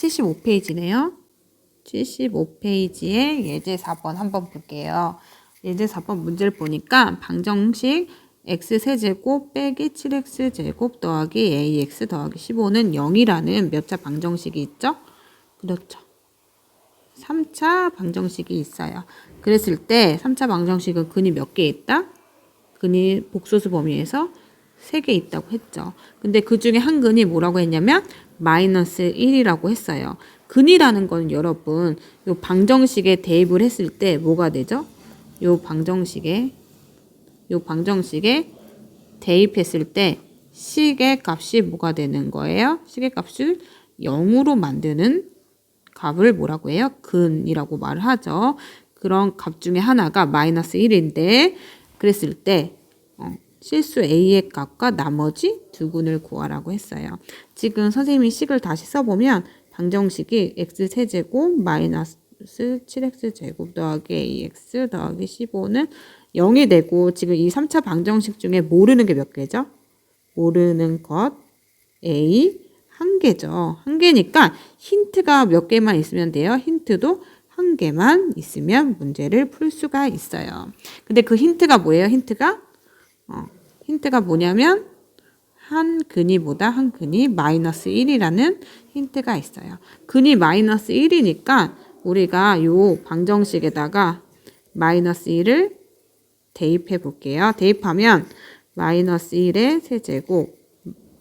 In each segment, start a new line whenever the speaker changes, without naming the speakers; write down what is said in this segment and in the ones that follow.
75페이지네요. 75페이지에 예제 4번 한번 볼게요. 예제 4번 문제를 보니까 방정식 x세제곱 빼기 7x제곱 더하기 ax 더하기 15는 0이라는 몇 차 방정식이 있죠? 그렇죠. 3차 방정식이 있어요. 그랬을 때 3차 방정식은 근이 몇 개 있다? 근이 복소수 범위에서 3개 있다고 했죠. 근데 그 중에 한 근이 뭐라고 했냐면 마이너스 1이라고 했어요. 근이라는 건 여러분 요 방정식에 대입을 했을 때 뭐가 되죠? 요 방정식에 대입했을 때 식의 값이 뭐가 되는 거예요? 식의 값을 0으로 만드는 값을 뭐라고 해요? 근이라고 말을 하죠. 그런 값 중에 하나가 마이너스 1인데 그랬을 때 실수 a의 값과 나머지 두 근을 구하라고 했어요. 지금 선생님이 식을 다시 써보면 방정식이 x세제곱 마이너스 7x제곱 더하기 ax 더하기 15는 0이 되고 지금 이 3차 방정식 중에 모르는 게 몇 개죠? 모르는 것 a 한 개죠. 한 개니까 힌트가 몇 개만 있으면 돼요. 힌트도 한 개만 있으면 문제를 풀 수가 있어요. 근데 그 힌트가 뭐예요? 힌트가 뭐냐면 한 근이보다 한 근이 마이너스 1이라는 힌트가 있어요. 근이 마이너스 1이니까 우리가 요 방정식에다가 마이너스 1을 대입해 볼게요. 대입하면 마이너스 1의 세제곱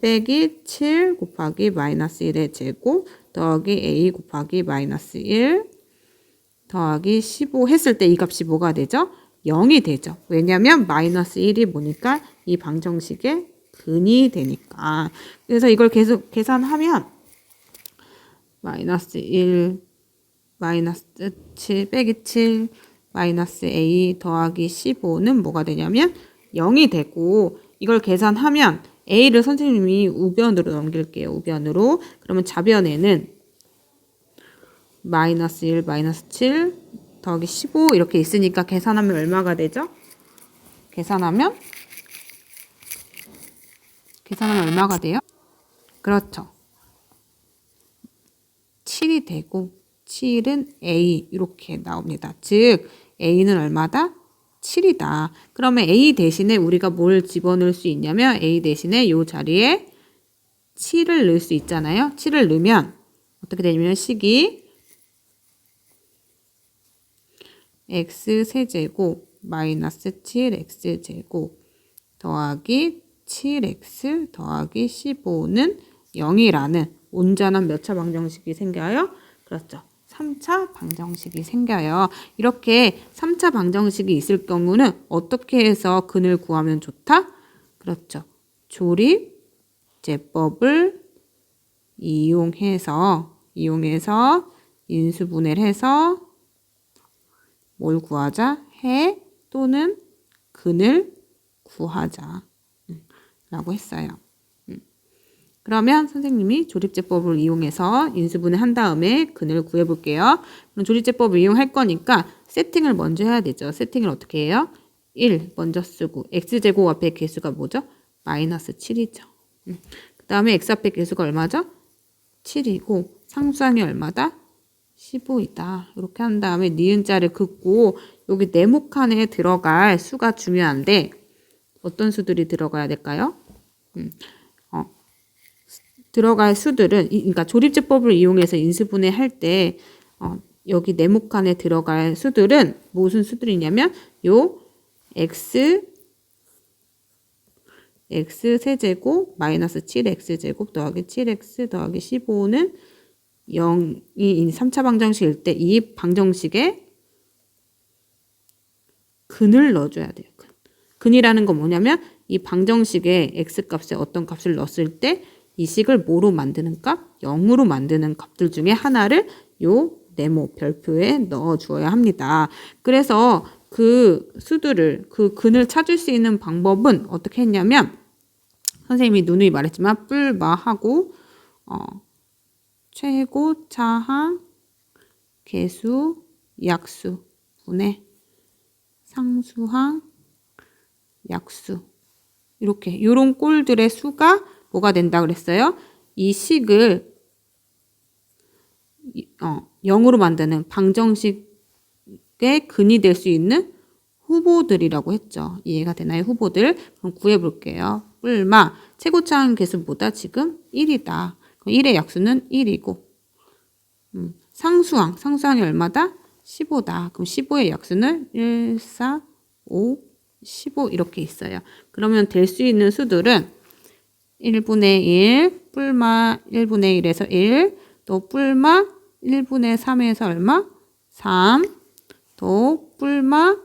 빼기 7 곱하기 마이너스 1의 제곱 더하기 a 곱하기 마이너스 1 더하기 15 했을 때 이 값이 뭐가 되죠? 0이 되죠. 왜냐면 마이너스 1이 뭐니까 이 방정식의 근이 되니까. 그래서 이걸 계속 계산하면 마이너스 1 마이너스 7 빼기 7 마이너스 a 더하기 15는 뭐가 되냐면 0이 되고 이걸 계산하면 a를 선생님이 우변으로 넘길게요. 우변으로. 그러면 좌변에는 마이너스 1 마이너스 7 더하기 15 이렇게 있으니까 계산하면 얼마가 되죠? 계산하면 얼마가 돼요? 그렇죠. 7이 되고 7은 a 이렇게 나옵니다. 즉 a는 얼마다? 7이다. 그러면 a 대신에 우리가 뭘 집어넣을 수 있냐면 a 대신에 이 자리에 7을 넣을 수 있잖아요. 7을 넣으면 어떻게 되냐면 식이 x세제곱 마이너스 7x제곱 더하기 7x 더하기 15는 0이라는 온전한 몇 차 방정식이 생겨요? 그렇죠. 3차 방정식이 생겨요. 이렇게 3차 방정식이 있을 경우는 어떻게 해서 근을 구하면 좋다? 그렇죠. 조립제법을 이용해서 인수분해를 해서 뭘 구하자? 해 또는 근을 구하자 라고 했어요. 그러면 선생님이 조립제법을 이용해서 인수분해 한 다음에 근을 구해 볼게요. 그럼 조립제법을 이용할 거니까 세팅을 먼저 해야 되죠. 세팅을 어떻게 해요? 1 먼저 쓰고 x제곱 앞에 개수가 뭐죠? 마이너스 7이죠. 그 다음에 x 앞에 개수가 얼마죠? 7이고 상수항이 얼마다? 15이다. 이렇게 한 다음에 니은자를 긋고 여기 네모칸에 들어갈 수가 중요한데 어떤 수들이 들어가야 될까요? 들어갈 수들은 그러니까 조립제법을 이용해서 인수분해 할 때 여기 네모칸에 들어갈 수들은 무슨 수들이냐면 요 x 세제곱 마이너스 7x제곱 더하기 7x 더하기 15는 0이 3차 방정식일 때 이 방정식에 근을 넣어줘야 돼요. 근이라는 건 뭐냐면 이 방정식에 x값에 어떤 값을 넣었을 때 이 식을 뭐로 만드는 값? 0으로 만드는 값들 중에 하나를 요 네모 별표에 넣어 주어야 합니다. 그래서 그 수들을 그 근을 찾을 수 있는 방법은 어떻게 했냐면 선생님이 누누이 말했지만 뿔마하고 최고, 차항, 개수, 약수, 분해, 상수항, 약수 이렇게 요런 꼴들의 수가 뭐가 된다 그랬어요? 이 식을 0으로 만드는 방정식의 근이 될 수 있는 후보들이라고 했죠. 이해가 되나요? 후보들. 그럼 구해볼게요. 뿔마 최고차항 개수보다 지금 1이다. 1의 약수는 1이고 상수항이 얼마다? 15다. 그럼 15의 약수는 1, 4, 5, 15 이렇게 있어요. 그러면 될 수 있는 수들은 1분의 1, 뿔마 1분의 1에서 1, 또 뿔마 1분의 3에서 얼마? 3, 또 뿔마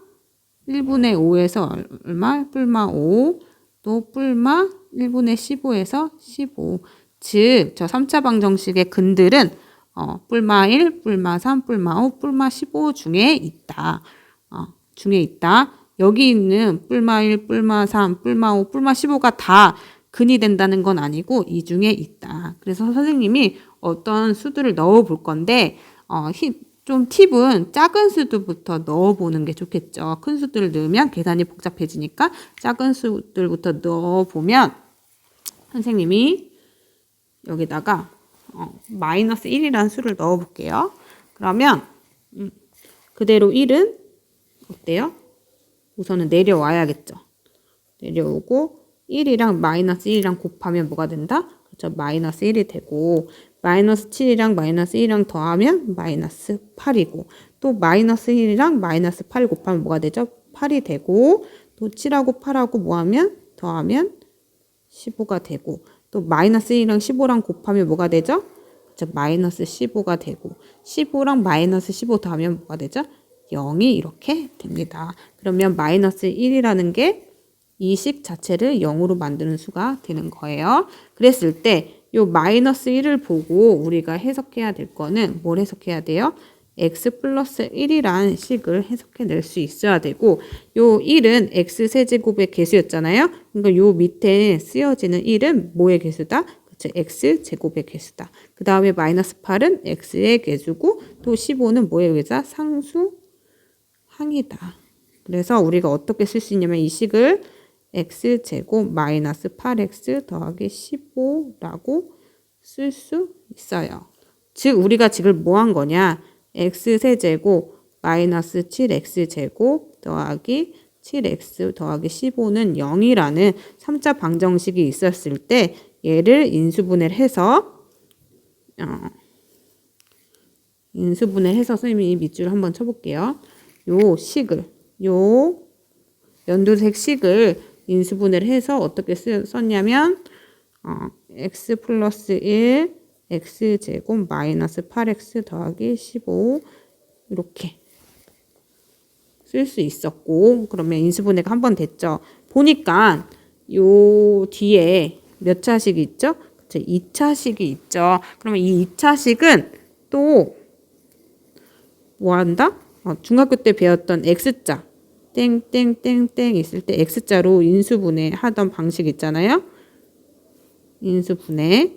1분의 5에서 얼마? 뿔마 5, 또 뿔마 1분의 15에서 15. 즉, 저 3차 방정식의 근들은 뿔마 1, 뿔마 3, 뿔마 5, 뿔마 15 중에 있다. 중에 있다. 여기 있는 뿔마 1, 뿔마 3, 뿔마 5, 뿔마 15가 다 근이 된다는 건 아니고 이 중에 있다. 그래서 선생님이 어떤 수들을 넣어 볼 건데 좀 팁은 작은 수들부터 넣어보는 게 좋겠죠. 큰 수들을 넣으면 계산이 복잡해지니까 작은 수들부터 넣어보면 선생님이 여기다가 마이너스 1이라는 수를 넣어볼게요. 그러면 그대로 1은 어때요? 우선은 내려와야겠죠. 내려오고 1이랑 마이너스 1이랑 곱하면 뭐가 된다? 그렇죠. 마이너스 1이 되고 마이너스 7이랑 마이너스 1이랑 더하면 마이너스 8이고 또 마이너스 1이랑 마이너스 8 곱하면 뭐가 되죠? 8이 되고 또 7하고 8하고 뭐하면 더하면 15가 되고 또 마이너스 1이랑 15랑 곱하면 뭐가 되죠? 그렇죠. 마이너스 15가 되고 15랑 마이너스 15 더하면 뭐가 되죠? 0이 이렇게 됩니다. 그러면 마이너스 1이라는 게 이 식 자체를 0으로 만드는 수가 되는 거예요. 그랬을 때 요 마이너스 1을 보고 우리가 해석해야 될 거는 뭘 해석해야 돼요? x 플러스 1이란 식을 해석해낼 수 있어야 되고 요 1은 x 세제곱의 개수였잖아요. 그러니까 요 밑에 쓰여지는 1은 뭐의 개수다? 그렇죠. x 제곱의 개수다. 그 다음에 마이너스 8은 x의 개수고 또 15는 뭐의 개수다? 상수항이다. 그래서 우리가 어떻게 쓸 수 있냐면 이 식을 x제곱 마이너스 8x 더하기 15라고 쓸 수 있어요. 즉 우리가 지금 뭐 한 거냐? x세제곱 마이너스 7x제곱 더하기 7x 더하기 15는 0이라는 3차 방정식이 있었을 때 얘를 인수분해를 해서 선생님이 밑줄 한번 쳐볼게요. 요 연두색 식을 인수분해를 해서 어떻게 썼냐면 x 플러스 1 x제곱 마이너스 8x 더하기 15 이렇게 쓸 수 있었고 그러면 인수분해가 한 번 됐죠. 보니까 요 뒤에 몇 차식이 있죠? 그쵸, 2차식이 있죠. 그러면 이 2차식은 또 뭐 한다? 중학교 때 배웠던 x자 땡땡땡땡 있을 때 x자로 인수분해 하던 방식 있잖아요. 인수분해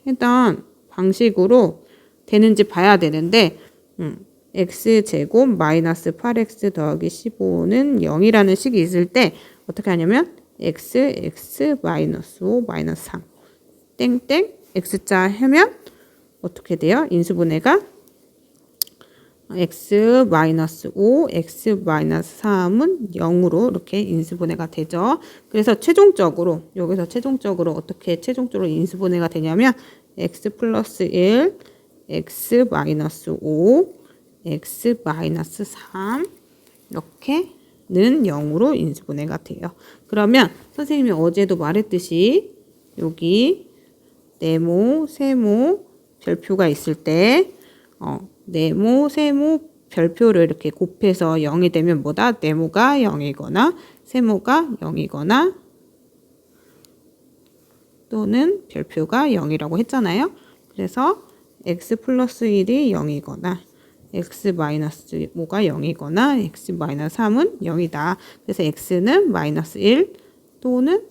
했던 방식으로 되는지 봐야 되는데 x제곱 마이너스 8x 더하기 15는 0이라는 식이 있을 때 어떻게 하냐면 x 마이너스 5 마이너스 3 땡땡 x자 하면 어떻게 돼요? 인수분해가 x 마이너스 5, x 마이너스 3은 0으로 이렇게 인수분해가 되죠. 그래서 여기서 최종적으로 어떻게 최종적으로 인수분해가 되냐면 x 플러스 1, x 마이너스 5, x 마이너스 3 이렇게는 0으로 인수분해가 돼요. 그러면 선생님이 어제도 말했듯이 여기 네모, 세모 별표가 있을 때 네모, 세모 별표를 이렇게 곱해서 0이 되면 뭐다? 네모가 0이거나 세모가 0이거나 또는 별표가 0이라고 했잖아요. 그래서 x 플러스 1이 0이거나 x 마이너스 5가 0이거나 x 마이너스 3은 0이다. 그래서 x는 마이너스 1 또는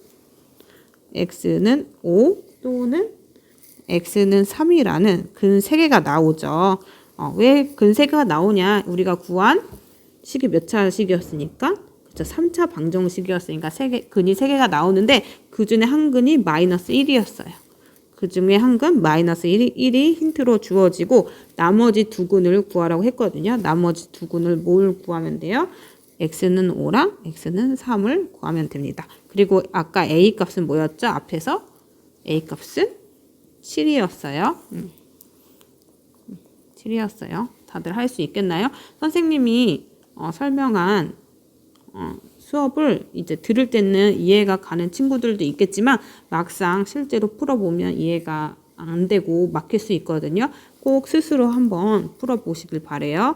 x는 5 또는 x는 3이라는 근 3개가 나오죠. 왜 근 3개가 나오냐? 우리가 구한 식이 몇 차식이었으니까 그쵸? 3차 방정식이었으니까 근이 3개가 나오는데 그 중에 한 근이 마이너스 1이었어요. 그 중에 한 근 마이너스 1이 힌트로 주어지고 나머지 두 근을 구하라고 했거든요. 나머지 두 근을 뭘 구하면 돼요? x는 5랑 x는 3을 구하면 됩니다. 그리고 아까 a 값은 뭐였죠? 앞에서 a 값은 7이었어요. 7이었어요. 다들 할 수 있겠나요? 선생님이 설명한 수업을 이제 들을 때는 이해가 가는 친구들도 있겠지만 막상 실제로 풀어보면 이해가 안 되고 막힐 수 있거든요. 꼭 스스로 한번 풀어보시길 바래요.